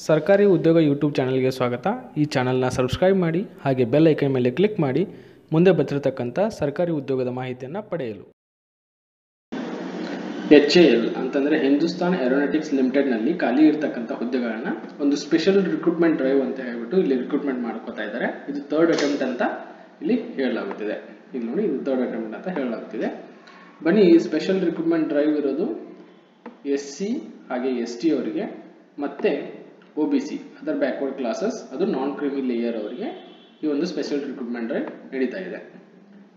ಸರ್ಕಾರಿ ಉದ್ಯೋಗ ಯೂಟ್ಯೂಬ್ ಚಾನಲ್ಗೆ ಸ್ವಾಗತ. ಈ ಚಾನಲ್ನ ಸಬ್ಸ್ಕ್ರೈಬ್ ಮಾಡಿ ಹಾಗೆ ಬೆಲ್ ಐಕಾನ್ ಮೇಲೆ ಕ್ಲಿಕ್ ಮಾಡಿ ಮುಂದೆ ಬರ್ತಿರತಕ್ಕಂಥ ಸರ್ಕಾರಿ ಉದ್ಯೋಗದ ಮಾಹಿತಿಯನ್ನು ಪಡೆಯಲು. HAL ಅಂತಂದರೆ ಹಿಂದೂಸ್ತಾನ್ ಏರೋನಾಟಿಕ್ಸ್ ಲಿಮಿಟೆಡ್ನಲ್ಲಿ ಖಾಲಿ ಇರತಕ್ಕಂಥ ಹುದ್ದೆಗಳನ್ನು ಒಂದು ಸ್ಪೆಷಲ್ ರಿಕ್ರೂಟ್ಮೆಂಟ್ ಡ್ರೈವ್ ಅಂತ ಹೇಳ್ಬಿಟ್ಟು ಇಲ್ಲಿ ರಿಕ್ರೂಟ್ಮೆಂಟ್ ಮಾಡ್ಕೋತಾ ಇದ್ದಾರೆ. ಇದು ಥರ್ಡ್ ಅಟೆಂಪ್ಟ್ ಅಂತ ಇಲ್ಲಿ ಹೇಳಲಾಗುತ್ತಿದೆ. ಇಲ್ಲಿ ನೋಡಿ, ಇದು ಥರ್ಡ್ ಅಟೆಂಪ್ಟ್ ಅಂತ ಹೇಳಲಾಗುತ್ತಿದೆ. ಬನ್ನಿ, ಈ ಸ್ಪೆಷಲ್ ರಿಕ್ರೂಟ್ಮೆಂಟ್ ಡ್ರೈವ್ ಇರೋದು SC ಹಾಗೆ ST ಅವರಿಗೆ ಮತ್ತೆ OBC ಅದರ್ ಬ್ಯಾಕ್ವರ್ಡ್ ಕ್ಲಾಸಸ್, ಅದು ನಾನ್ ಕ್ರಿಮಿ ಲೇಯರ್ ಅವರಿಗೆ ಈ ಒಂದು ಸ್ಪೆಷಲ್ ರಿಕ್ರೂಟ್ಮೆಂಟ್ ಡ್ರೈವ್ ನಡೀತಾ ಇದೆ.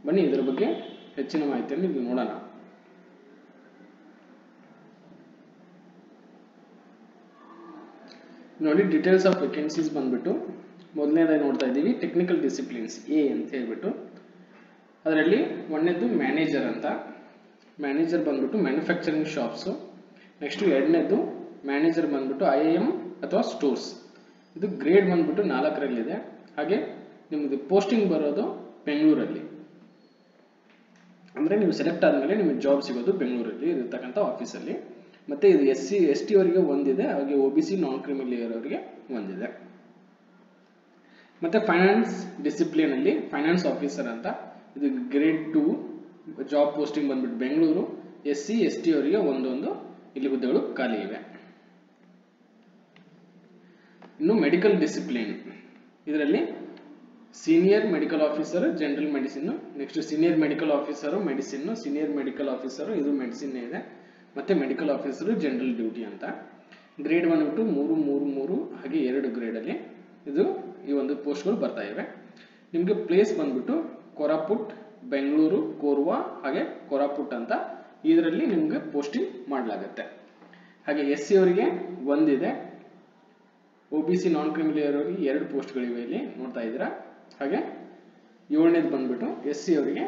ಬನ್ನಿ, ಇದರ ಬಗ್ಗೆ ಹೆಚ್ಚಿನ ಮಾಹಿತಿಯನ್ನು ಇಲ್ಲಿ ನೋಡೋಣ. ನೋಡಿ, ಡೀಟೇಲ್ಸ್ ಆಫ್ ವೇಕೆನ್ಸೀಸ್ ಬಂದ್ಬಿಟ್ಟು ಮೊದಲನೇದಾಗಿ ನೋಡ್ತಾ ಇದ್ದೀವಿ ಟೆಕ್ನಿಕಲ್ ಡಿಸಿಪ್ಲಿನ್ಸ್ A ಅಂತ ಹೇಳ್ಬಿಟ್ಟು. ಅದರಲ್ಲಿ ಒಂದನೇದು ಮ್ಯಾನೇಜರ್ ಅಂತ. ಮ್ಯಾನೇಜರ್ ಬಂದ್ಬಿಟ್ಟು ಮ್ಯಾನುಫ್ಯಾಕ್ಚರಿಂಗ್ ಶಾಪ್ಸು. ನೆಕ್ಸ್ಟ್ ಎರಡನೇದು ಮ್ಯಾನೇಜರ್ ಬಂದ್ಬಿಟ್ಟು IIM ಅಥವಾ ಸ್ಟೋರ್ಸ್. ಇದು ಗ್ರೇಡ್ ಬಂದ್ಬಿಟ್ಟು 4ರಲ್ಲಿದೆ. ಹಾಗೆ ನಿಮ್ಮದು ಪೋಸ್ಟಿಂಗ್ ಬರೋದು ಬೆಂಗಳೂರಲ್ಲಿ. ಅಂದರೆ ನೀವು ಸೆಲೆಕ್ಟ್ ಆದಮೇಲೆ ನಿಮಗೆ ಜಾಬ್ ಸಿಗೋದು ಬೆಂಗಳೂರಲ್ಲಿ ಇರತಕ್ಕಂಥ ಆಫೀಸಲ್ಲಿ. ಮತ್ತು ಇದು SC ST ಅವರಿಗೆ ಒಂದಿದೆ, ಹಾಗೆ OBC ನಾನ್ ಕ್ರಿಮಿ ಲೇಯರ್ ಅವರಿಗೆ ಒಂದಿದೆ. ಮತ್ತು ಫೈನಾನ್ಸ್ ಡಿಸಿಪ್ಲಿನಲ್ಲಿ ಫೈನಾನ್ಸ್ ಆಫೀಸರ್ ಅಂತ, ಇದು ಗ್ರೇಡ್ 2 ಜಾಬ್ ಪೋಸ್ಟಿಂಗ್ ಬಂದ್ಬಿಟ್ಟು ಬೆಂಗಳೂರು. SC ST ಅವರಿಗೆ ಒಂದೊಂದು ಇಲ್ಲಿ ಹುದ್ದೆಗಳು ಖಾಲಿ ಇವೆ. ಇನ್ನು ಮೆಡಿಕಲ್ ಡಿಸಿಪ್ಲಿನ್, ಇದರಲ್ಲಿ senior medical officer general medicine, next senior medical officer medicine, senior medical officer ಇದು ಮೆಡಿಸಿನ್ ಇದೆ, ಮತ್ತೆ ಮೆಡಿಕಲ್ ಆಫೀಸರು ಜನರಲ್ ಡ್ಯೂಟಿ ಅಂತ. ಗ್ರೇಡ್ ಬಂದ್ಬಿಟ್ಟು 3 3 3 ಹಾಗೆ 2 ಗ್ರೇಡಲ್ಲಿ ಇದು ಈ ಒಂದು ಪೋಸ್ಟ್ಗಳು ಬರ್ತಾ ಇವೆ. ನಿಮಗೆ ಪ್ಲೇಸ್ ಬಂದ್ಬಿಟ್ಟು ಕೊರಾಪುಟ್, ಬೆಂಗಳೂರು, ಕೋರ್ವಾ ಹಾಗೆ ಕೊರಾಪುಟ್ ಅಂತ ಇದರಲ್ಲಿ ನಿಮಗೆ ಪೋಸ್ಟಿಂಗ್ ಮಾಡಲಾಗುತ್ತೆ. ಹಾಗೆ SC ಅವರಿಗೆ ಒಂದಿದೆ, OBC ನಾನ್ ಕ್ರಿಮಿ ಲೇಯರ್ ಅವರಿಗೆ 2 ಪೋಸ್ಟ್ಗಳಿವೆ ಇಲ್ಲಿ ನೋಡ್ತಾ ಇದ್ದೀರಾ. ಹಾಗೆ 7ನೇದು ಬಂದ್ಬಿಟ್ಟು SC ಅವರಿಗೆ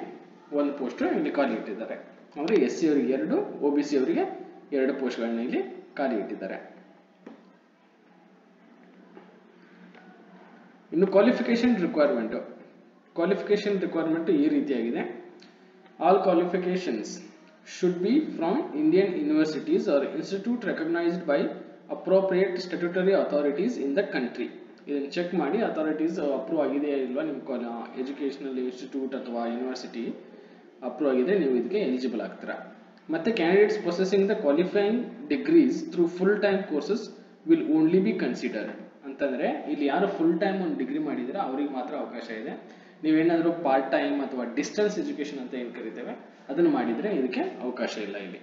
1 ಪೋಸ್ಟ್ ಇಲ್ಲಿ ಖಾಲಿ ಇಟ್ಟಿದ್ದಾರೆ. ಅಂದರೆ SC ಅವರಿಗೆ 2, OBC ಅವರಿಗೆ 2 ಪೋಸ್ಟ್ಗಳನ್ನ ಇಲ್ಲಿ ಖಾಲಿ ಇಟ್ಟಿದ್ದಾರೆ. ಇನ್ನು ಕ್ವಾಲಿಫಿಕೇಶನ್ ರಿಕ್ವೈರ್ಮೆಂಟ್ ಈ ರೀತಿಯಾಗಿದೆ. All qualifications should be from Indian universities or institute recognized by appropriate statutory authorities in the country. ಇದನ್ನು ಚೆಕ್ ಮಾಡಿ ಅಥಾರಿಟೀಸ್ ಅಪ್ರೂವ್ ಆಗಿದೆಯಾ ಇಲ್ವಾ, ನಿಮ್ಮ ಎಜುಕೇಷನಲ್ ಇನ್ಸ್ಟಿಟ್ಯೂಟ್ ಅಥವಾ ಯೂನಿವರ್ಸಿಟಿ ಅಪ್ರೂವ್ ಆಗಿದೆ, ನೀವು ಇದಕ್ಕೆ ಎಲಿಜಿಬಲ್ ಆಗ್ತೀರಾ. ಮತ್ತು candidates processing the qualifying degrees through full time courses will only be considered. ಅಂತಂದರೆ ಇಲ್ಲಿ ಯಾರು ಫುಲ್ ಟೈಮ್ ಒಂದು ಡಿಗ್ರಿ ಮಾಡಿದರೆ ಅವ್ರಿಗೆ ಮಾತ್ರ ಅವಕಾಶ ಇದೆ. ನೀವೇನಾದರೂ ಪಾರ್ಟ್ ಟೈಮ್ ಅಥವಾ ಡಿಸ್ಟೆನ್ಸ್ ಎಜುಕೇಷನ್ ಅಂತ ಏನು ಕರಿತೇವೆ ಅದನ್ನು ಮಾಡಿದರೆ ಇದಕ್ಕೆ ಅವಕಾಶ ಇಲ್ಲ ಇಲ್ಲಿ.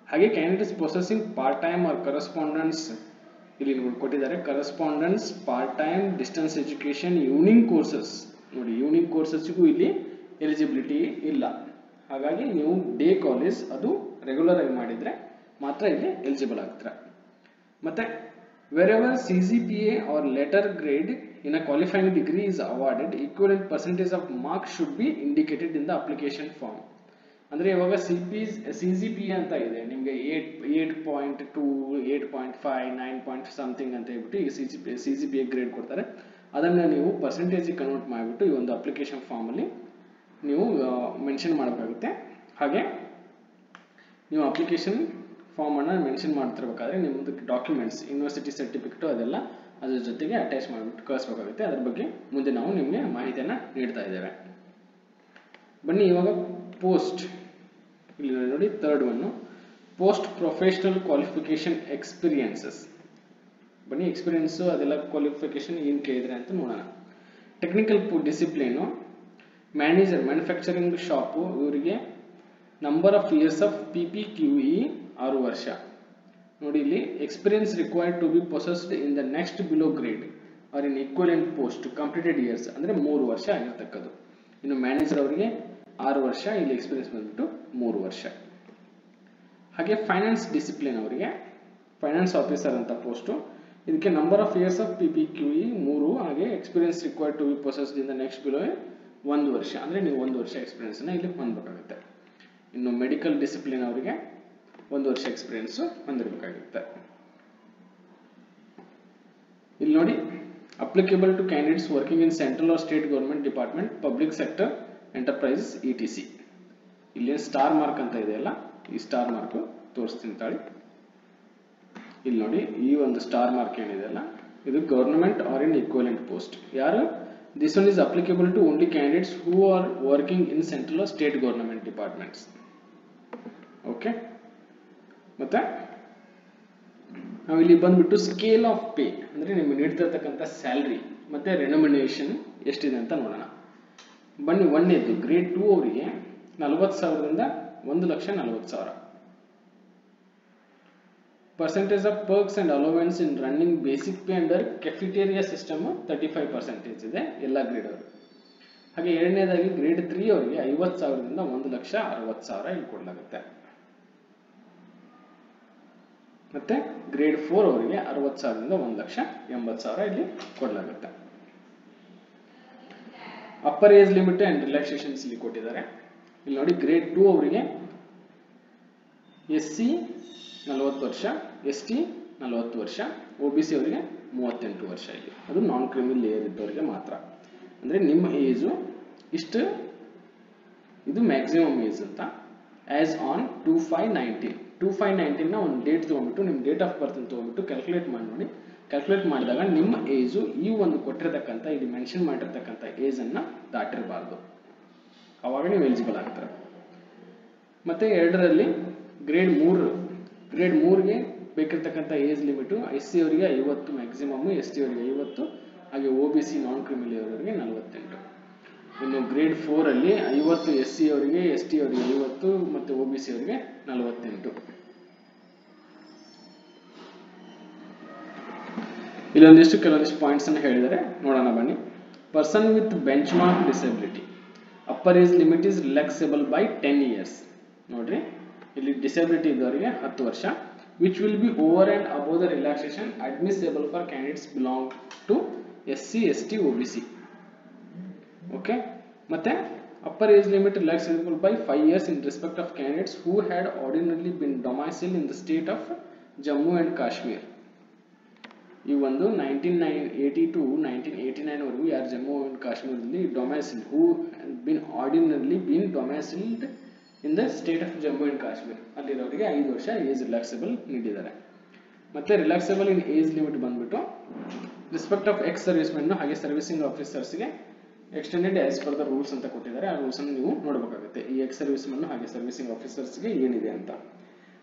ಹಾಗೆ candidates processing part time or correspondence ಇಲ್ಲಿ ಕೊಟ್ಟಿದ್ದಾರೆ. Correspondence, part time, distance education, evening courses. ನೋಡಿ, ಈವ್ನಿಂಗ್ ಕೋರ್ಸಸ್ಗೂ ಇಲ್ಲಿ ಎಲಿಜಿಬಿಲಿಟಿ ಇಲ್ಲ. ಹಾಗಾಗಿ ನೀವು ಡೇ ಕಾಲೇಜ್ ಅದು ರೆಗ್ಯುಲರ್ ಆಗಿ ಮಾಡಿದರೆ ಮಾತ್ರ ಇಲ್ಲಿ ಎಲಿಜಿಬಲ್ ಆಗ್ತೀರಾ. ಮತ್ತು wherever CGPA or letter grade in a qualifying degree is awarded, equivalent percentage of marks should be indicated in the application form. ಅಂದರೆ ಇವಾಗ CGPA ಅಂತ ಇದೆ ನಿಮಗೆ 8.2, 8.5, 9 ಸಮಥಿಂಗ್ ಅಂತ ಹೇಳ್ಬಿಟ್ಟು ಈಗ CGPA ಗ್ರೇಡ್ ಕೊಡ್ತಾರೆ. ಅದನ್ನು ನೀವು ಪರ್ಸೆಂಟೇಜಿಗೆ ಕನ್ವರ್ಟ್ ಮಾಡಿಬಿಟ್ಟು ಈ ಒಂದು ಅಪ್ಲಿಕೇಶನ್ ಫಾರ್ಮಲ್ಲಿ ನೀವು ಮೆನ್ಷನ್ ಮಾಡಬೇಕಾಗುತ್ತೆ. ಹಾಗೆ ನೀವು ಅಪ್ಲಿಕೇಶನ್ ಫಾರ್ಮನ್ನು ಮೆನ್ಷನ್ ಮಾಡ್ತಿರ್ಬೇಕಾದ್ರೆ ನಿಮ್ಮದು ಡಾಕ್ಯುಮೆಂಟ್ಸ್, ಯೂನಿವರ್ಸಿಟಿ ಸರ್ಟಿಫಿಕೇಟು ಅದೆಲ್ಲ ಅದ್ರ ಜೊತೆಗೆ ಅಟ್ಯಾಚ್ ಮಾಡಿಬಿಟ್ಟು ಕಳಿಸ್ಬೇಕಾಗುತ್ತೆ. ಅದ್ರ ಬಗ್ಗೆ ಮುಂದೆ ನಾವು ನಿಮಗೆ ಮಾಹಿತಿಯನ್ನು ನೀಡ್ತಾ ಇದ್ದೇವೆ. ಬನ್ನಿ, ಇವಾಗ ಪೋಸ್ಟ್ ಇಲ್ಲಿ ನೋಡಿ, ಥರ್ಡ್ ಒನ್ನು ಪೋಸ್ಟ್ ಪ್ರೊಫೆಷನಲ್ ಕ್ವಾಲಿಫಿಕೇಶನ್ ಎಕ್ಸ್ಪೀರಿಯನ್ಸಸ್. ಬನ್ನಿ, ಎಕ್ಸ್ಪೀರಿಯನ್ಸು ಅದೆಲ್ಲ ಕ್ವಾಲಿಫಿಕೇಶನ್ ಏನು ಕೇಳಿದ್ರೆ ಅಂತ ನೋಡೋಣ. Technical discipline manager manufacturing shop, ಇವರಿಗೆ number of years of PPQE 6 ವರ್ಷ. ನೋಡಿ, ಇಲ್ಲಿ experience required to be possessed in the next below grade or in equivalent post completed years, ಅಂದರೆ 3 ವರ್ಷ ಆಗಿರ್ತಕ್ಕದ್ದು. ಇನ್ನು ಮ್ಯಾನೇಜರ್ ಅವರಿಗೆ 6 ವರ್ಷ, ಇಲ್ಲಿ ಎಕ್ಸ್ಪೀರಿಯನ್ಸ್ ಬಂದ್ಬಿಟ್ಟು 3 ವರ್ಷ. ಹಾಗೆ ಫೈನಾನ್ಸ್ ಡಿಸಿಪ್ಲಿನ್ ಅವರಿಗೆ ಫೈನಾನ್ಸ್ ಆಫೀಸರ್ ಅಂತ ಪೋಸ್ಟು. ಇದಕ್ಕೆ number of years of PPQE 3, ಹಾಗೆ experience required to be possessed in the next below 1 ವರ್ಷ, ಅಂದರೆ ನೀವು 1 ವರ್ಷ ಎಕ್ಸ್ಪೀರಿಯನ್ಸನ್ನು ಇಲ್ಲಿ ಹೊಂದಬೇಕಾಗುತ್ತೆ. ಇನ್ನು ಮೆಡಿಕಲ್ ಡಿಸಿಪ್ಲಿನ್ ಅವರಿಗೆ 1 ವರ್ಷ ಎಕ್ಸ್ಪೀರಿಯನ್ಸು ಹೊಂದಿರಬೇಕಾಗುತ್ತೆ. ಇಲ್ಲಿ ನೋಡಿ, applicable to candidates working in central or state government department, public sector enterprises ETC. ಇಲ್ಲಿ ಸ್ಟಾರ್ ಮಾರ್ಕ್ ಅಂತ ಇದೆಯಲ್ಲ, ಈ ಸ್ಟಾರ್ ಮಾರ್ಕ್ ತೋರಿಸ್ತೀನಿ ತಾಳಿ. ಇಲ್ಲಿ ನೋಡಿ ಈ ಒಂದು ಸ್ಟಾರ್ ಮಾರ್ಕ್ ಏನಿದೆ ಅಲ್ಲ ಇದು government or in equivalent post. ಯಾರು this one is applicable to only candidates who are working in central or state government departments. Okay, ಮತ್ತೆ ನಾವು ಇಲ್ಲಿ ಬಂದ್ಬಿಟ್ಟು ಸ್ಕೇಲ್ ಆಫ್ ಪೇ ಅಂದ್ರೆ ನಿಮ್ಗೆ ನೀಡ್ತಿರ್ತಕ್ಕಂಥ ಸ್ಯಾಲ್ರಿ ಮತ್ತೆ ರೆನ್ಯುಮಿನೇಷನ್ ಎಷ್ಟಿದೆ ಅಂತ ನೋಡೋಣ ಬನ್ನಿ. ಒಂದೇದು ಗ್ರೇಡ್ 2 ಅವರಿಗೆ 40,000ದಿಂದ 1,40,000. Percentage of perks and allowance in running basic pay under cafeteria system 35% ಇದೆ ಎಲ್ಲ ಗ್ರೇಡ್ ಅವರು. ಹಾಗೆ ಎರಡನೇದಾಗಿ ಗ್ರೇಡ್ 3 ಅವರಿಗೆ 50,000ದಿಂದ 1,60,000 ಇಲ್ಲಿ ಕೊಡಲಾಗುತ್ತೆ. ಮತ್ತೆ ಗ್ರೇಡ್ 4 ಅವರಿಗೆ 60,000ದಿಂದ 1,80,000 ಇಲ್ಲಿ ಕೊಡಲಾಗುತ್ತೆ. Upper age limit and relaxations ಇಲ್ಲಿ ಕೊಟ್ಟಿದ್ದಾರೆ. ಇಲ್ಲಿ ನೋಡಿ ಗ್ರೇಡ್ 2 ಅವರಿಗೆ SC 40 ವರ್ಷ, ST 40 ವರ್ಷ, OBC ಅವರಿಗೆ 38 ವರ್ಷ. ಇಲ್ಲಿ ಅದು ನಾನ್ ಕ್ರಿಮಿನಲ್ ಲೇಯರ್ ಇದ್ದವರಿಗೆ ಮಾತ್ರ. ಅಂದ್ರೆ ನಿಮ್ಮ ಏಜು ಇಷ್ಟು, ಇದು ಮ್ಯಾಕ್ಸಿಮಮ್ ಏಜ್ ಅಂತ. ಆಸ್ ಆನ್ 2519 ನ ಒಂದು ಡೇಟ್ ತಗೊಂಡ್ಬಿಟ್ಟು ನಿಮ್ಮ ಡೇಟ್ ಆಫ್ ಬರ್ತ್ ತಗೊಂಡ್ಬಿಟ್ಟು ಕ್ಯಾಲ್ಕುಲೇಟ್ ಮಾಡಿ ನೋಡಿ. ಕ್ಯಾಲ್ಕುಲೇಟ್ ಮಾಡಿದಾಗ ನಿಮ್ಮ ಏಜು ಈ ಒಂದು ಕೊಟ್ಟಿರತಕ್ಕಂಥ ಇಲ್ಲಿ ಮೆನ್ಷನ್ ಮಾಡಿರ್ತಕ್ಕಂಥ ಏಜ್ ಅನ್ನ ದಾಟಿರಬಾರ್ದು, ಅವಾಗ ನೀವು ಎಲಿಜಿಬಲ್ ಆಗ್ತಾರೆ. ಮತ್ತೆ ಎರಡರಲ್ಲಿ ಗ್ರೇಡ್ 3ಗೆ ಬೇಕಿರ್ತಕ್ಕಂಥ ಏಜ್ ಲಿಮಿಟು SC ಅವರಿಗೆ 50 ಮ್ಯಾಕ್ಸಿಮಮ್, ST ಅವರಿಗೆ 50, ಹಾಗೆ OBC ನಾನ್ ಕ್ರಿಮಿನಲ್ ಅವರಿಗೆ 48. ಇನ್ನು ಗ್ರೇಡ್ 4 ಅಲ್ಲಿ 50 SC ಅವರಿಗೆ, ST ಅವರಿಗೆ 50 ಮತ್ತೆ OBC ಅವರಿಗೆ 48. ಕೆಲವೊಂದಿಷ್ಟು ಪಾಯಿಂಟ್ಸ್ ಅನ್ನು ಹೇಳಿದರೆ ನೋಡೋಣ ಬನ್ನಿ. Person with benchmark disability upper age limit is relaxable by 10 years. ನೋಡ್ರಿ ಇಲ್ಲಿ ಡಿಸಬಿಲಿಟಿ ಇದ್ದವರಿಗೆ 10 ವರ್ಷ, which will be over and above the relaxation admissible for candidates belong to SC, ST, OBC. Okay, ಮತ್ತೆ upper age limit relaxable by 5 years in respect of candidates who had ordinarily been domicile in the state of Jammu and Kashmir. ಈ ಒಂದು 1980 to 1989 ವರೆಗೂ ಯಾರು Jammu and ಕಾಶ್ಮೀರದಲ್ಲಿ domicile who been ordinarily been domiciled in the state of Jammu and Kashmir ಅಲ್ಲಿರೋರಿಗೆ 5 ವರ್ಷ age relaxable ನೀಡಿದ್ದಾರೆ. ಮತ್ತೆ relaxable in age limit ಬಂದ್ಬಿಟ್ಟು respect of ex servicemen ಹಾಗೆ ಸರ್ವಿಸಿಂಗ್ ಆಫೀಸರ್ಸ್ಗೆ extended as per the rules ಅಂತ ಕೊಟ್ಟಿದ್ದಾರೆ. ಆ ರೂಲ್ಸ್ ಅನ್ನು ನೀವು ನೋಡಬೇಕಾಗುತ್ತೆ, ಈ ಎಕ್ಸ್ ಸರ್ವಿಸ್ ಮೆನ್ ಹಾಗೆ ಸರ್ವಿಸಿಂಗ್ ಆಫೀಸರ್ಸ್ಗೆ ಏನಿದೆ ಅಂತ.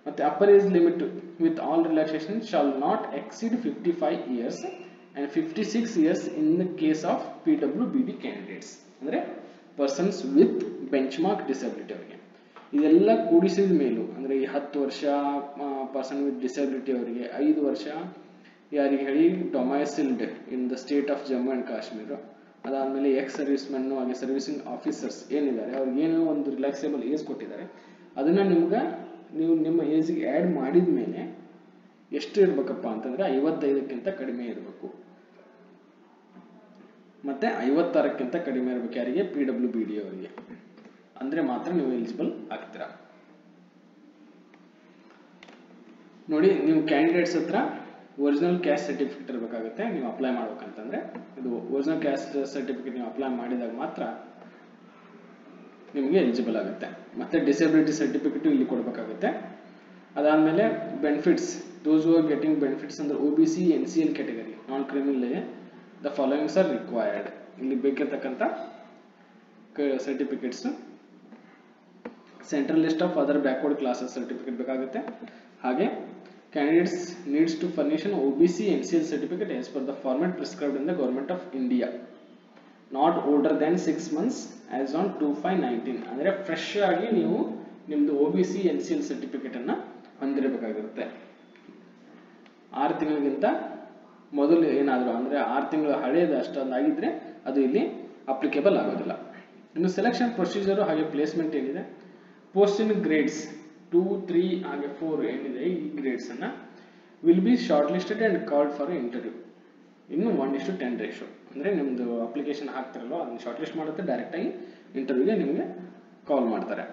ಮತ್ತೆ upper age limit with all relaxation shall not exceed 55 years and 56 years in the case of PWBD candidates, ಅಂದ್ರೆ persons with benchmark disability ಅವರಿಗೆ. ಇದೆಲ್ಲ ಕೂಡಿಸಿದ ಮೇಲೂ ಅಂದ್ರೆ ಈ 10 ವರ್ಷ ಪರ್ಸನ್ ವಿತ್ ಡಿಸಬಿಲಿಟಿ ಅವರಿಗೆ, 5 ವರ್ಷ ಯಾರಿಗೆ ಹೇಳಿ domiciled in the state of Jammu and Kashmir, ಅದಾದ್ಮೇಲೆ ಎಕ್ಸ್ ಸರ್ವಿಸ್ ಮೆನ್ ಹಾಗೆ ಸರ್ವಿಸಿಂಗ್ ಆಫೀಸರ್ಸ್ ಏನಿದ್ದಾರೆ ಅವ್ರಿಗೆ ಏನೋ ಒಂದು ರಿಲ್ಯಾಕ್ಸೇಬಲ್ ಏಜ್ ಕೊಟ್ಟಿದ್ದಾರೆ, ಅದನ್ನ ನೀವು ನಿಮ್ಮ ಏಜ್ಗೆ ಆ್ಯಡ್ ಮಾಡಿದ ಮೇಲೆ ಎಷ್ಟು ಇರ್ಬೇಕಪ್ಪ ಅಂತಂದ್ರೆ 55ಕ್ಕಿಂತ ಕಡಿಮೆ ಇರಬೇಕು, ಮತ್ತೆ 56ಕ್ಕಿಂತ ಕಡಿಮೆ ಇರಬೇಕು. ಯಾರಿಗೆ? PWBD ಅವರಿಗೆ. ಅಂದ್ರೆ ಮಾತ್ರ ನೀವು ಎಲಿಜಿಬಲ್ ಆಗ್ತೀರಾ. ನೋಡಿ, ನೀವು ಕ್ಯಾಂಡಿಡೇಟ್ಸ್ ಹತ್ರ ಒರಿಜಿನಲ್ ಕ್ಯಾಸ್ಟ್ ಸರ್ಟಿಫಿಕೇಟ್ ಇರಬೇಕಾಗುತ್ತೆ ನೀವು ಅಪ್ಲೈ ಮಾಡ್ಬೇಕಂತಂದ್ರೆ. ಇದು ಒರಿಜಿನಲ್ ಕ್ಯಾಸ್ಟ್ ಸರ್ಟಿಫಿಕೇಟ್ ನೀವು ಅಪ್ಲೈ ಮಾಡಿದಾಗ ಮಾತ್ರ ನಿಮಗೆ ಎಲಿಜಿಬಲ್ ಆಗುತ್ತೆ. ಮತ್ತೆ ಡಿಸಬಿಲಿಟಿ ಸರ್ಟಿಫಿಕೇಟ್ ಇಲ್ಲಿ ಕೊಡಬೇಕಾಗುತ್ತೆ. ಅದಾದ್ಮೇಲೆ benefits, those who are getting benefits ಅಂದ್ರೆ OBC NCL category non criminal the followings are required. ಇಲ್ಲಿ ಬೇಕಿರ್ತಕ್ಕಂಥ certificates central list of other backward classes certificate ಬೇಕಾಗುತ್ತೆ. ಹಾಗೆ candidates needs to furnish an OBC NCL certificate as per the format prescribed in the Government of India, not older than 6 months as on 2519. ಅಂದ್ರೆ fresh ಆಗಿ ನೀವು ನಿಮ್ದು OBC NCL certificate ಅನ್ನ ಹೊಂದಿರಬೇಕಾಗಿರುತ್ತೆ. 6 ತಿಂಗಳಿಗಿಂತ ಮೊದಲು ಏನಾದರೂ ಅಂದ್ರೆ 6 ತಿಂಗಳು ಹಳೆಯದು ಅಷ್ಟೊಂದಾಗಿದ್ರೆ ಅದು ಇಲ್ಲಿ ಅಪ್ಲಿಕೇಬಲ್ ಆಗೋದಿಲ್ಲ. ಇನ್ನು ಸೆಲೆಕ್ಷನ್ ಪ್ರೊಸೀಜರ್ ಹಾಗೆ ಪ್ಲೇಸ್ಮೆಂಟ್ ಏನಿದೆ, ಪೋಸ್ಟ್ ಇನ್ ಗ್ರೇಡ್ಸ್ 2, 3 ಹಾಗೆ 4 ಏನಿದೆ ಈ ಗ್ರೇಡ್ಸ್ ಅನ್ನ will be short listed and called for interview ಇನ್ನು 1:10 ರೇಷಿಯೋ. ಅಂದ್ರೆ ನಿಮ್ದು ಅಪ್ಲಿಕೇಶನ್ ಹಾಕ್ತಿರಲ್ಲ ಅದನ್ನ ಶಾರ್ಟ್ ಲಿಸ್ಟ್ ಮಾಡುತ್ತೆ, ಡೈರೆಕ್ಟ್ ಆಗಿ ಇಂಟರ್ವ್ಯೂಗೆ ನಿಮಗೆ ಕಾಲ್ ಮಾಡ್ತಾರೆ.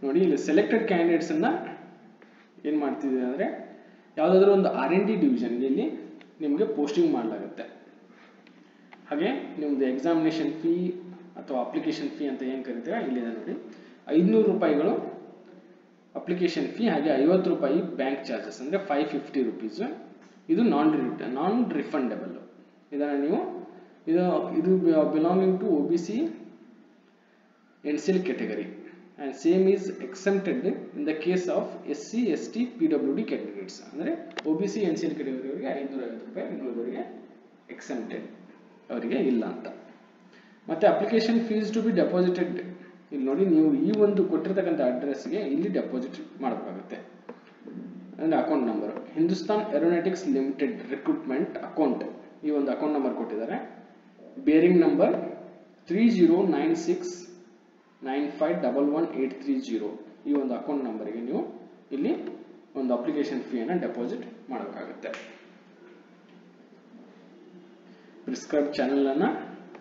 ನೋಡಿ, ಇಲ್ಲಿ ಸೆಲೆಕ್ಟೆಡ್ ಕ್ಯಾಂಡಿಡೇಟ್ಸ್ ಅನ್ನ ಏನ್ ಮಾಡ್ತಿದ್ದೀವಿ ಅಂದ್ರೆ ಯಾವ್ದಾದ್ರು ಒಂದು R&D ಡಿವಿಷನ್ಗೆ ಇಲ್ಲಿ ನಿಮಗೆ ಪೋಸ್ಟಿಂಗ್ ಮಾಡಲಾಗುತ್ತೆ. ಹಾಗೆ ನಿಮ್ದು ಎಕ್ಸಾಮಿನೇಷನ್ ಫೀ ಅಥವಾ ಅಪ್ಲಿಕೇಶನ್ ಫೀ ಅಂತ ಏನ್ ಕರಿತೀರಾ ಇಲ್ಲಿದೆ ನೋಡಿ, 500 ರೂಪಾಯಿಗಳು ಅಪ್ಲಿಕೇಶನ್ ಫೀ, ಹಾಗೆ 50 ರೂಪಾಯಿ ಬ್ಯಾಂಕ್ ಚಾರ್ಜಸ್ ಅಂದರೆ 550 ರೂಪೀಸ್. ಇದು ನಾನ್ ರಿಫಂಡಬಲ್. ಇದನ್ನು ನೀವು ಇದು belonging to OBC NCL category and same is exempted in the case of SC ST PWD candidates. ಅಂದರೆ OBC NCL category ಅವರಿಗೆ 550 ರೂಪಾಯಿ, ಇನ್ನುಳಿದವರಿಗೆ ಎಕ್ಸೆಂಪ್ಟೆಡ್, ಅವರಿಗೆ ಇಲ್ಲ ಅಂತ. ಮತ್ತೆ application fees two B deposited, ಇಲ್ಲಿ ನೋಡಿ ನೀವು ಈ ಒಂದು ಕೊಟ್ಟಿರ್ತಕ್ಕಂಥ ಅಡ್ರೆಸ್ಗೆ ಇಲ್ಲಿ ಡೆಪಾಸಿಟ್ ಮಾಡಬೇಕಾಗುತ್ತೆ. ಅಂದರೆ account number Hindustan aeronautics limited recruitment account, ಈ ಒಂದು ಅಕೌಂಟ್ ನಂಬರ್ ಕೊಟ್ಟಿದ್ದಾರೆ. ಬೇರಿಂಗ್ ನಂಬರ್ 309695111830, ಈ ಒಂದು ಅಕೌಂಟ್ ನಂಬರ್ಗೆ ನೀವು ಇಲ್ಲಿ ಒಂದು ಅಪ್ಲಿಕೇಶನ್ ಫೀಯನ್ನು ಡೆಪಾಸಿಟ್ ಮಾಡಬೇಕಾಗುತ್ತೆ. ಪ್ರಿಸ್ಕ್ರೈಬ್ ಚಾನಲ್ ಅನ್ನ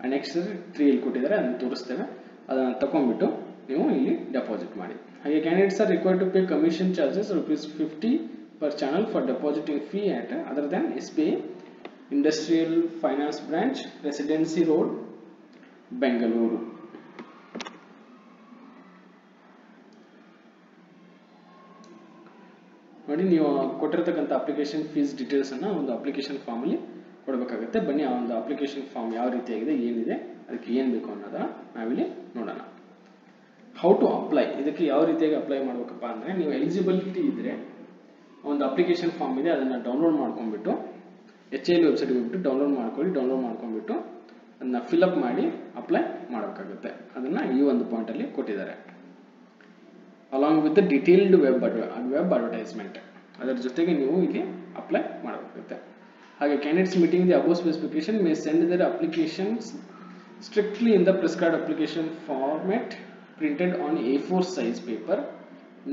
ಅನೆಕ್ಸರ್ 3 ಇಲ್ಲಿ ಕೊಟ್ಟಿದ್ದಾರೆ, ಅದನ್ನು ತೋರಿಸ್ತೇವೆ. ಅದನ್ನು ತಗೊಂಡ್ಬಿಟ್ಟು ನೀವು ಇಲ್ಲಿ ಡೆಪಾಸಿಟ್ ಮಾಡಿ. ಹಾಗೆ candidates are required to pay commission charges ₹50 per channel for depositing fee at other than SBI industrial finance branch, Residency Road, Bengaluru. ನೋಡಿ, ನೀವು ಕೊಟ್ಟಿರತಕ್ಕಂಥ ಅಪ್ಲಿಕೇಶನ್ ಫೀಸ್ ಡೀಟೇಲ್ಸ್ ಅನ್ನ ಒಂದು ಅಪ್ಲಿಕೇಶನ್ ಫಾರ್ಮ್ ಅಲ್ಲಿ ಕೊಡಬೇಕಾಗುತ್ತೆ. ಬನ್ನಿ, ಆ ಒಂದು ಅಪ್ಲಿಕೇಶನ್ ಫಾರ್ಮ್ ಯಾವ ರೀತಿಯಾಗಿದೆ, ಏನಿದೆ, ಅದಕ್ಕೆ ಏನು ಬೇಕು ಅನ್ನೋದನ್ನ ನಾವಿಲ್ಲಿ ನೋಡೋಣ. ಹೌ ಟು ಅಪ್ಲೈ, ಇದಕ್ಕೆ ಯಾವ ರೀತಿಯಾಗಿ ಅಪ್ಲೈ ಮಾಡಬೇಕಪ್ಪ ಅಂದರೆ, ನೀವು ಎಲಿಜಿಬಿಲಿಟಿ ಇದ್ರೆ ಒಂದು ಅಪ್ಲಿಕೇಶನ್ ಫಾರ್ಮ್ ಇದೆ, ಅದನ್ನು ಡೌನ್ಲೋಡ್ ಮಾಡ್ಕೊಂಡ್ಬಿಟ್ಟು HIL ವೆಬ್ಸೈಟ್ಗೆ ಹೋಗ್ಬಿಟ್ಟು ಡೌನ್ಲೋಡ್ ಮಾಡ್ಕೊಂಡ್ಬಿಟ್ಟು ಅದನ್ನ ಫಿಲ್ಅಪ್ ಮಾಡಿ ಅಪ್ಲೈ ಮಾಡಬೇಕಾಗುತ್ತೆ. ಅದನ್ನ ಈ ಒಂದು ಪಾಯಿಂಟಲ್ಲಿ ಕೊಟ್ಟಿದ್ದಾರೆ. Along with detailed web advertisement, ಅದರ ಜೊತೆಗೆ ನೀವು ಇಲ್ಲಿ ಅಪ್ಲೈ ಮಾಡಬೇಕಾಗುತ್ತೆ. ಹಾಗೆ candidates meeting the above specification may send their applications strictly in the prescribed application format printed on A4 size paper,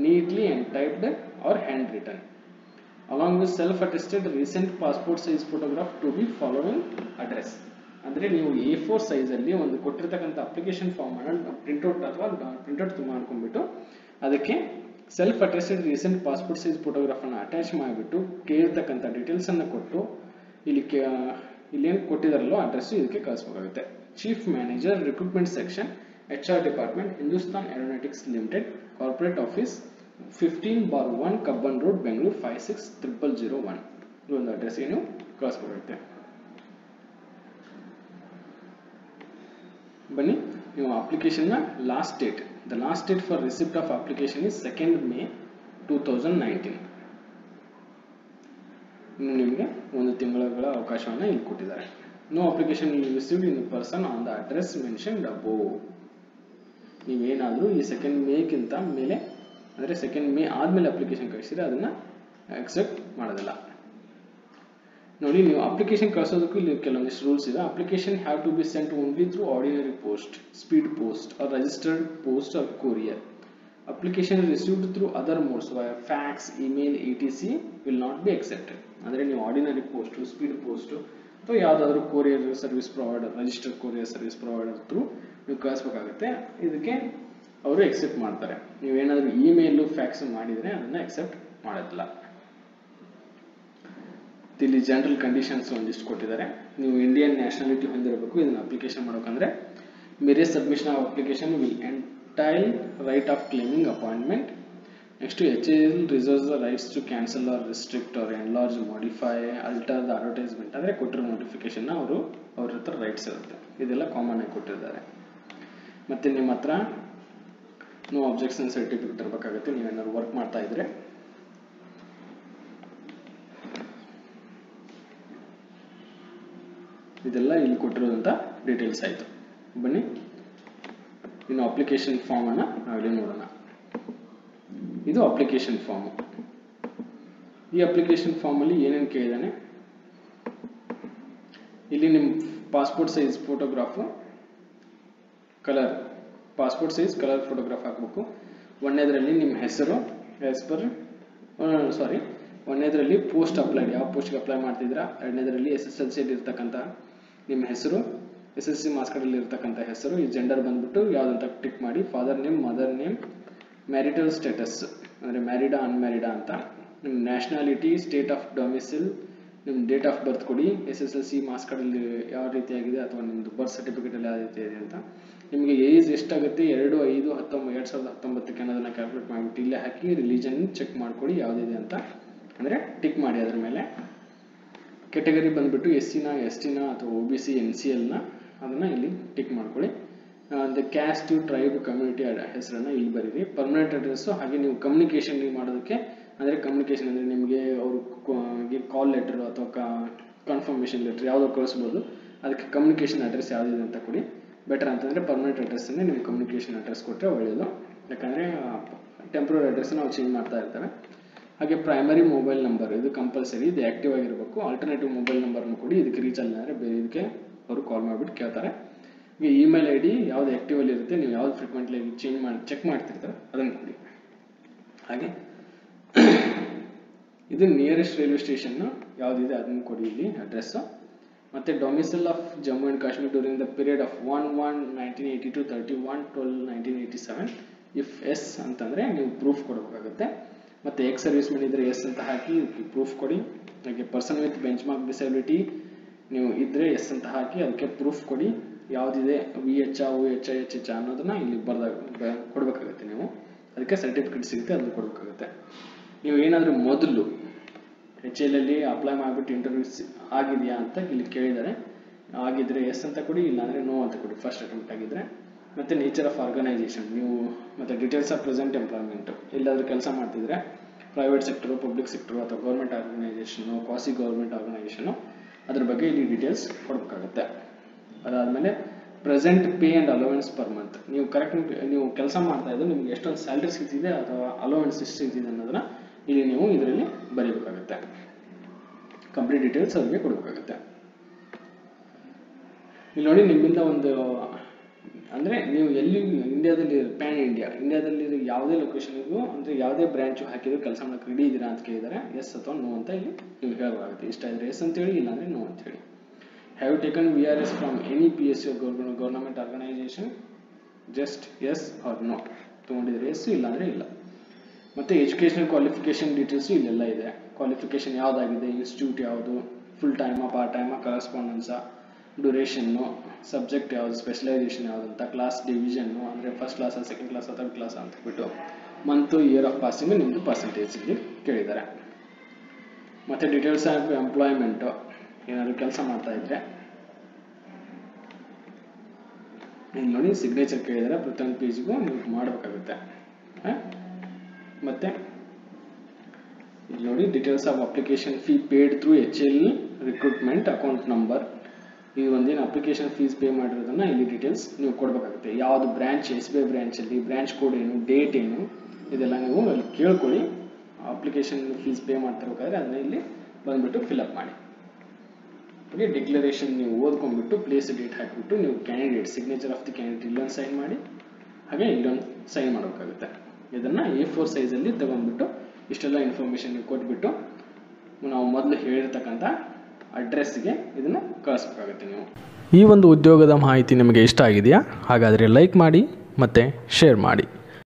neatly and typed or handwritten, along with self-attested recent passport size photograph to be following address. ಅಂದರೆ ನೀವು A4 size ಅಲ್ಲಿ ಒಂದು ಕೊಟ್ಟಿರ್ತಕ್ಕಂಥ application form ಅನ್ನು printout ಅಥವಾ printout ಮಾಡ್ಕೊಂಡ್ಬಿಟ್ಟು ಅದಕ್ಕೆ self attested recent passport size photograph ಅನ್ನು ಅಟ್ಯಾಚ್ ಮಾಡಿಬಿಟ್ಟು ಕೇಳಿರ್ತಕ್ಕಂಥ ಡೀಟೇಲ್ಸ್ ಅನ್ನು ಕೊಟ್ಟು ಇಲ್ಲೇನು ಕೊಟ್ಟಿದಾರಲ್ಲೋ ಅಡ್ರೆಸ್ ಇದಕ್ಕೆ ಕಳಿಸ್ಬೇಕಾಗುತ್ತೆ. Chief manager, recruitment section, HR department, Hindustan aeronautics limited, corporate office, 15/1 Cubbon road, Bengaluru 560001, ಈ ಒಂದು ಅಡ್ರೆಸ್ಗೆ ನೀವು ಕಳಿಸ್ಬೇಕಾಗುತ್ತೆ. ಬನ್ನಿ, ನೀವು ಅಪ್ಲಿಕೇಶನ್ನ last date, the last date for receipt of application is 2nd May 2019. ಇನ್ನು ನಿಮಗೆ ಒಂದು ತಿಂಗಳ ಅವಕಾಶವನ್ನು ಇಲ್ಲಿ ಕೊಟ್ಟಿದ್ದಾರೆ. No application received in person on the address mentioned above. ನೀವೇನಾದರೂ ಈ 2nd ಮೇಗಿಂತ ಮೇಲೆ, ಅಂದರೆ 2nd May ಆದಮೇಲೆ ಅಪ್ಲಿಕೇಶನ್ ಕಳಿಸಿದ್ರೆ ಅದನ್ನು ಅಕ್ಸೆಪ್ಟ್ ಮಾಡೋದಿಲ್ಲ. ನೋಡಿ, ನೀವು ಅಪ್ಲಿಕೇಶನ್ ಕಳಿಸೋದಕ್ಕೂ ಇಲ್ಲಿ ಕೆಲವೊಂದಿಷ್ಟು ರೂಲ್ಸ್ ಇದೆ. Application have to be sent only through ordinary post, speed post or registered post or courier. Application received through other modes fax, email, ETC will not be accepted. ಅಂದರೆ ನೀವು ordinary post, speed post ಅಥವಾ ಯಾವುದಾದ್ರೂ courier service provider, registered courier service provider through ನೀವು ಕಳಿಸ್ಬೇಕಾಗುತ್ತೆ. ಇದಕ್ಕೆ ಅವರು accept ಮಾಡ್ತಾರೆ. ನೀವೇನಾದರೂ ಇಮೇಲು, ಫ್ಯಾಕ್ಸ್ ಮಾಡಿದರೆ ಅದನ್ನು ಎಕ್ಸೆಪ್ಟ್ ಮಾಡೋದಿಲ್ಲ. ಇಲ್ಲಿ ಜನರಲ್ ಕಂಡೀಷನ್ಸ್ ಒಂದಿಷ್ಟು ಕೊಟ್ಟಿದ್ದಾರೆ. ನೀವು ಇಂಡಿಯನ್ ನ್ಯಾಷನಾಲಿಟಿ ಹೊಂದಿರಬೇಕು ಇದನ್ನು ಅಪ್ಲಿಕೇಶನ್ ಮಾಡೋಕಂದ್ರೆ. Mere submission of application will entail right of claiming appointment. Next HIL reserves the rights to cancel or restrict or enlarge, modify, alter the advertisement. ಅಂದರೆ ಕೊಟ್ಟಿರೋ ನೋಟಿಫಿಕೇಶನ್ ಅವ್ರ ಹತ್ರ ರೈಟ್ಸ್ ಇರುತ್ತೆ. ಇದೆಲ್ಲ ಕಾಮನ್ ಆಗಿ ಕೊಟ್ಟಿದ್ದಾರೆ. ಮತ್ತೆ ನಿಮ್ಮ ಹತ್ರ ನೋ ಅಬ್ಜೆಕ್ಷನ್ ಸರ್ಟಿಫಿಕೇಟ್ ಇರಬೇಕಾಗುತ್ತೆ ನೀವೇನಾದ್ರು ವರ್ಕ್ ಮಾಡ್ತಾ ಇದ್ರೆ. ಇದೆಲ್ಲ ಇಲ್ಲಿ ಕೊಟ್ಟಿರೋದಂತ ಡೀಟೇಲ್ಸ್ ಆಯಿತು. ಬನ್ನಿ, ಇನ್ನು ಅಪ್ಲಿಕೇಶನ್ ಫಾರ್ಮ್ ಅನ್ನ ನಾವಿಲ್ಲಿ ನೋಡೋಣ. ಇದು ಅಪ್ಲಿಕೇಶನ್ ಫಾರ್ಮ್. ಈ ಅಪ್ಲಿಕೇಶನ್ ಫಾರ್ಮ್ ಅಲ್ಲಿ ಏನೇನು ಕೇಳಿದಾನೆ, ಇಲ್ಲಿ ನಿಮ್ಮ passport size photograph, colour, passport size colour photograph ಹಾಕಬೇಕು. ಒಂದನೇದರಲ್ಲಿ ನಿಮ್ಮ ಹೆಸರು, ಒಂದನೇದರಲ್ಲಿ ಪೋಸ್ಟ್ ಅಪ್ಲೈಡ್, ಯಾವ ಪೋಸ್ಟ್ಗೆ ಅಪ್ಲೈ ಮಾಡ್ತಿದ್ದೀರಾ. ಎರಡನೇದರಲ್ಲಿ SSLC ಇರ್ತಕ್ಕಂಥ ನಿಮ್ಮ ಹೆಸರು, SSLC ಮಾರ್ಕ್ಸ್ ಕಾರ್ಡಲ್ಲಿ ಇರ್ತಕ್ಕಂಥ ಹೆಸರು. ಈ ಜೆಂಡರ್ ಬಂದ್ಬಿಟ್ಟು ಯಾವುದಂತ ಟಿಕ್ ಮಾಡಿ. Father name, mother name, marital status ಅಂದರೆ ಮ್ಯಾರಿಡಾ ಅನ್ಮ್ಯಾರಿಡಾ ಅಂತ. ನಿಮ್ಮ ನ್ಯಾಷನಾಲಿಟಿ, ಸ್ಟೇಟ್ ಆಫ್ ಡೊಮಿಸಿಲ್, ನಿಮ್ಮ ಡೇಟ್ ಆಫ್ ಬರ್ತ್ ಕೊಡಿ. SSLC ಮಾರ್ಕ್ಸ್ ಕಾರ್ಡಲ್ಲಿ ಯಾವ ರೀತಿಯಾಗಿದೆ ಅಥವಾ ನಿಮ್ಮದು ಬರ್ತ್ ಸರ್ಟಿಫಿಕೇಟಲ್ಲಿ ಯಾವ ರೀತಿ ಇದೆ ಅಂತ. ನಿಮಗೆ ಏಜ್ ಎಷ್ಟಾಗುತ್ತೆ 2/5/2019 ಅನ್ನೋದನ್ನು ಕ್ಯಾಲ್ಕುಲೇಟ್ ಮಾಡಿಬಿಟ್ಟು ಇಲ್ಲೇ ಹಾಕಿ ರಿಲಿಜನ್ ಚೆಕ್ ಮಾಡ್ಕೊಳ್ಳಿ ಯಾವುದಿದೆ ಅಂತ, ಅಂದರೆ ಟಿಕ್ ಮಾಡಿ ಅದರ ಮೇಲೆ. ಕೆಟಗರಿ ಬಂದುಬಿಟ್ಟು SC ನ ST ನ ಅಥವಾ OBC NCLನ ಅದನ್ನು ಇಲ್ಲಿ ಟಿಕ್ ಮಾಡ್ಕೊಳ್ಳಿ. ದ ಕ್ಯಾಸ್ಟ್ ಟ್ರೈಬ್ ಕಮ್ಯುನಿಟಿ ಹೆಸರನ್ನು ಇಲ್ಲಿ ಬರೀರಿ. ಪರ್ಮನೆಂಟ್ ಅಡ್ರೆಸ್ಸು ಹಾಗೆ ನೀವು ಕಮ್ಯುನಿಕೇಷನ್ ಮಾಡೋದಕ್ಕೆ, ಅಂದರೆ ಕಮ್ಯುನಿಕೇಷನ್ ಅಂದರೆ ನಿಮಗೆ ಅವರು ಕಾಲ್ ಲೆಟರ್ ಅಥವಾ ಕನ್ಫರ್ಮೇಷನ್ ಲೆಟರ್ ಯಾವುದೋ ಕಳಿಸ್ಬೋದು, ಅದಕ್ಕೆ ಕಮ್ಯುನಿಕೇಷನ್ ಅಡ್ರೆಸ್ ಯಾವುದಿದೆ ಅಂತ ಕೊಡಿ. ಬೆಟರ್ ಅಂತಂದರೆ ಪರ್ಮನೆಂಟ್ ಅಡ್ರೆಸ್ಸನ್ನೇ ನಿಮ್ಮ ಕಮ್ಯುನಿಕೇಷನ್ ಅಡ್ರೆಸ್ ಕೊಟ್ಟರೆ ಒಳ್ಳೆಯದು, ಯಾಕಂದರೆ ಟೆಂಪ್ರರಿ ಅಡ್ರೆಸ್ ನಾವು ಚೇಂಜ್ ಮಾಡ್ತಾ ಇರ್ತೇವೆ. ಹಾಗೆ ಪ್ರೈಮರಿ ಮೊಬೈಲ್ ನಂಬರ್ ಇದು ಕಂಪಲ್ಸರಿ, ಇದು ಆ್ಯಕ್ಟಿವ್ ಆಗಿರಬೇಕು. ಆಲ್ಟರ್ನೇಟಿವ್ ಮೊಬೈಲ್ ನಂಬರ್ನ ಕೊಡಿ, ಇದಕ್ಕೆ ರೀಚ್ ಅಲ್ಲ ಅಂದರೆ ಬೇರೆ ಇದಕ್ಕೆ ಅವರು ಕಾಲ್ ಮಾಡಿಬಿಟ್ಟು ಕೇಳ್ತಾರೆ. ಈಗ ಇಮೇಲ್ ID ಯಾವ್ದು ಆ್ಯಕ್ಟಿವಲ್ಲಿ ಇರುತ್ತೆ, ನೀವು ಯಾವ್ದು ಫ್ರೀಕ್ವೆಂಟ್ಲಿ ಚೆಕ್ ಮಾಡ್ತಿರ್ತಾರೆ ಅದನ್ನು ಕೊಡಿ. ಹಾಗೆ ಇದು ನಿಯರೆಸ್ಟ್ ರೈಲ್ವೆ ಸ್ಟೇಷನ್ ಯಾವುದಿದೆ ಅದನ್ನು ಕೊಡಿ ಇಲ್ಲಿ ಅಡ್ರೆಸ್ಸು. ಮತ್ತು domicile of Jammu and Kashmir during the period of 1/1/1982 31/12/1987. If yes ಅಂತಂದರೆ ನೀವು ಪ್ರೂಫ್ ಕೊಡಬೇಕಾಗುತ್ತೆ. ಮತ್ತು ಎಕ್ಸ್ ಸರ್ವಿಸ್ ಮ್ಯಾನ್ ಇದ್ದರೆ ಎಸ್ ಅಂತ ಹಾಕಿ ಪ್ರೂಫ್ ಕೊಡಿ. ಹಾಗೆ person with benchmark disability ನೀವು ಇದ್ದರೆ ಎಸ್ ಅಂತ ಹಾಕಿ ಅದಕ್ಕೆ ಪ್ರೂಫ್ ಕೊಡಿ. ಯಾವುದಿದೆ VH OH HH ಅನ್ನೋದನ್ನ ಇಲ್ಲಿ ಕೊಡಬೇಕಾಗುತ್ತೆ. ನೀವು ಅದಕ್ಕೆ ಸರ್ಟಿಫಿಕೇಟ್ ಸಿಗುತ್ತೆ, ಅದನ್ನು ಕೊಡಬೇಕಾಗುತ್ತೆ. ನೀವು ಏನಾದರೂ ಮೊದಲು HL ಅಪ್ಲೈ ಮಾಡಿಬಿಟ್ಟು ಇಂಟರ್ವ್ಯೂಸ್ ಆಗಿದೆಯಾ ಅಂತ ಇಲ್ಲಿ ಕೇಳಿದ್ದಾರೆ, ಆಗಿದ್ರೆ ಎಸ್ ಅಂತ ಕೊಡಿ, ಇಲ್ಲಾಂದರೆ ನೋ ಅಂತ ಕೊಡಿ ಫಸ್ಟ್ ಅಟೆಂಪ್ಟ್ ಆಗಿದ್ರೆ. ಮತ್ತು ನೇಚರ್ ಆಫ್ ಆರ್ಗನೈಸೇಷನ್ ನೀವು, ಮತ್ತು ಡೀಟೇಲ್ಸ್ ಆಫ್ ಪ್ರೆಸೆಂಟ್ ಎಂಪ್ಲಾಯ್ಮೆಂಟು, ಎಲ್ಲಾದರೂ ಕೆಲಸ ಮಾಡ್ತಿದ್ರೆ ಪ್ರೈವೇಟ್ ಸೆಕ್ಟರು, ಪಬ್ಲಿಕ್ ಸೆಕ್ಟರು ಅಥವಾ government organisation, quasi government organisation, ಅದ್ರ ಬಗ್ಗೆ ಇಲ್ಲಿ ಡೀಟೇಲ್ಸ್ ಕೊಡಬೇಕಾಗುತ್ತೆ. ಅದಾದಮೇಲೆ present pay and allowance per month, ನೀವು ಕರೆಕ್ಟ್ ನೀವು ಕೆಲಸ ಮಾಡ್ತಾ ಇದ್ದು ನಿಮ್ಗೆ ಎಷ್ಟೊಂದು ಸ್ಯಾಲ್ರಿ ಸಿಗ್ತಿದೆ ಅಥವಾ ಅಲೋವೆನ್ಸ್ ಎಷ್ಟು ಸಿಗ್ತಿದೆ ಅನ್ನೋದನ್ನ ಇಲ್ಲಿ ನೀವು ಇದರಲ್ಲಿ ಬರೀಬೇಕಾಗುತ್ತೆ. ಕಂಪ್ಲೀಟ್ ಡೀಟೇಲ್ಸ್ ಅವ್ರಿಗೆ ಕೊಡಬೇಕಾಗುತ್ತೆ. ಇಲ್ಲಿ ನೋಡಿ ನಿಮ್ಮಿಂದ ಒಂದು, ಅಂದರೆ ನೀವು ಎಲ್ಲಿ ಇಂಡಿಯಾದಲ್ಲಿ ಪ್ಯಾನ್ ಇಂಡಿಯಾದಲ್ಲಿ ಯಾವುದೇ ಲೊಕೇಶನ್ಗೂ ಅಂದರೆ ಯಾವುದೇ ಬ್ರಾಂಚು ಹಾಕಿದ್ರು ಕೆಲಸ ಮಾಡೋಕ್ಕೆ ರೆಡಿ ಇದ್ದೀರಾ ಅಂತ ಕೇಳಿದರೆ ಎಸ್ ಅಥವಾ ನೋ ಅಂತ ಇಲ್ಲಿ ನೀವು ಹೇಳಬೇಕಾಗುತ್ತೆ. ಇಷ್ಟ ಇದ್ರೆ ಎಸ್ ಅಂತೇಳಿ, ಇಲ್ಲಾಂದರೆ ನೋ ಅಂತೇಳಿ. Have taken VRS from any PSU government organisation, just yes or no ತೊಗೊಂಡಿದ್ರೆ ಎಸ್, ಇಲ್ಲಾಂದರೆ ಇಲ್ಲ. ಮತ್ತು ಎಜುಕೇಷನಲ್ ಕ್ವಾಲಿಫಿಕೇಷನ್ ಡೀಟೇಲ್ಸು ಇಲ್ಲೆಲ್ಲ ಇದೆ. ಕ್ವಾಲಿಫಿಕೇಷನ್ ಯಾವುದಾಗಿದೆ, ಇನ್ಸ್ಟಿಟ್ಯೂಟ್ ಯಾವುದು, ಫುಲ್ ಟೈಮಾ ಪಾರ್ಟ್ ಟೈಮಾ ಕರೆಸ್ಪಾಂಡೆನ್ಸಾ, ಡ್ಯೂರೇಷನ್ನು, ಸಬ್ಜೆಕ್ಟ್ ಯಾವುದು, ಸ್ಪೆಷಲೈಸೇಷನ್ ಯಾವುದು ಅಂತ, ಕ್ಲಾಸ್ ಡಿವಿಷನ್ನು ಅಂದರೆ first class second class third class ಅಂತ ಬಿಟ್ಟು, ಮಂತು ಇಯರ್ ಆಫ್ ಪಾಸಿಂಗ್ ನಿಮ್ಮದು ಪರ್ಸೆಂಟೇಜ್ ಇಲ್ಲಿ ಕೇಳಿದ್ದಾರೆ. ಮತ್ತು ಡೀಟೇಲ್ಸ್ ಆಫ್ ಎಂಪ್ಲಾಯ್ಮೆಂಟು, ಏನಾದರೂ ಕೆಲಸ ಮಾಡ್ತಾ ಇದ್ರೆ ಇಲ್ಲಿ ನೋಡಿ ಸಿಗ್ನೇಚರ್ ಕೇಳಿದರೆ ಪ್ರತಿಯೊಂದು ಪೇಜ್ಗೂ ನೀವು ಮಾಡಬೇಕಾಗುತ್ತೆ. ಮತ್ತು ಇಲ್ಲಿ ನೋಡಿ details of application fee paid through HL recruitment account number, ಇದು ಒಂದೇನು ಅಪ್ಲಿಕೇಶನ್ ಫೀಸ್ ಪೇ ಮಾಡಿರೋದನ್ನ ಇಲ್ಲಿ ಡೀಟೇಲ್ಸ್ ನೀವು ಕೊಡಬೇಕಾಗುತ್ತೆ. ಯಾವುದು ಬ್ರಾಂಚ್, SBI ಬ್ರಾಂಚಲ್ಲಿ ಬ್ರಾಂಚ್ ಕೋಡ್ ಏನು, ಡೇಟ್ ಏನು, ಇದೆಲ್ಲ ನೀವು ಅಲ್ಲಿ ಕೇಳ್ಕೊಳ್ಳಿ. ಅಪ್ಲಿಕೇಶನ್ ಫೀಸ್ ಪೇ ಮಾಡ್ತಿರ್ಬೇಕಾದ್ರೆ ಅದನ್ನ ಇಲ್ಲಿ ಬಂದುಬಿಟ್ಟು ಫಿಲಪ್ ಮಾಡಿ. ಓಕೆ, ಡಿಕ್ಲರೇಷನ್ ನೀವು ಓದ್ಕೊಂಡ್ಬಿಟ್ಟು ಪ್ಲೇಸ್ ಡೇಟ್ ಹಾಕಿಬಿಟ್ಟು ನೀವು candidate signature of the candidate ಇಲ್ಲೊಂದು ಸೈನ್ ಮಾಡಿ, ಹಾಗೆ ಇಲ್ಲೊಂದು ಸೈನ್ ಮಾಡಬೇಕಾಗುತ್ತೆ. ಇದನ್ನು A4 ಸೈಜಲ್ಲಿ ತಗೊಂಡ್ಬಿಟ್ಟು ಇಷ್ಟೆಲ್ಲ ಇನ್ಫಾರ್ಮೇಷನ್ ಕೊಟ್ಬಿಟ್ಟು ನಾವು ಮೊದಲು ಹೇಳಿರ್ತಕ್ಕಂಥ ಅಡ್ರೆಸ್ಗೆ ಇದನ್ನು ಕಳಿಸ್ಬೇಕಾಗುತ್ತೆ ನೀವು. ಈ ಒಂದು ಉದ್ಯೋಗದ ಮಾಹಿತಿ ನಿಮಗೆ ಇಷ್ಟ ಆಗಿದೆಯಾ? ಹಾಗಾದರೆ ಲೈಕ್ ಮಾಡಿ ಮತ್ತು ಶೇರ್ ಮಾಡಿ.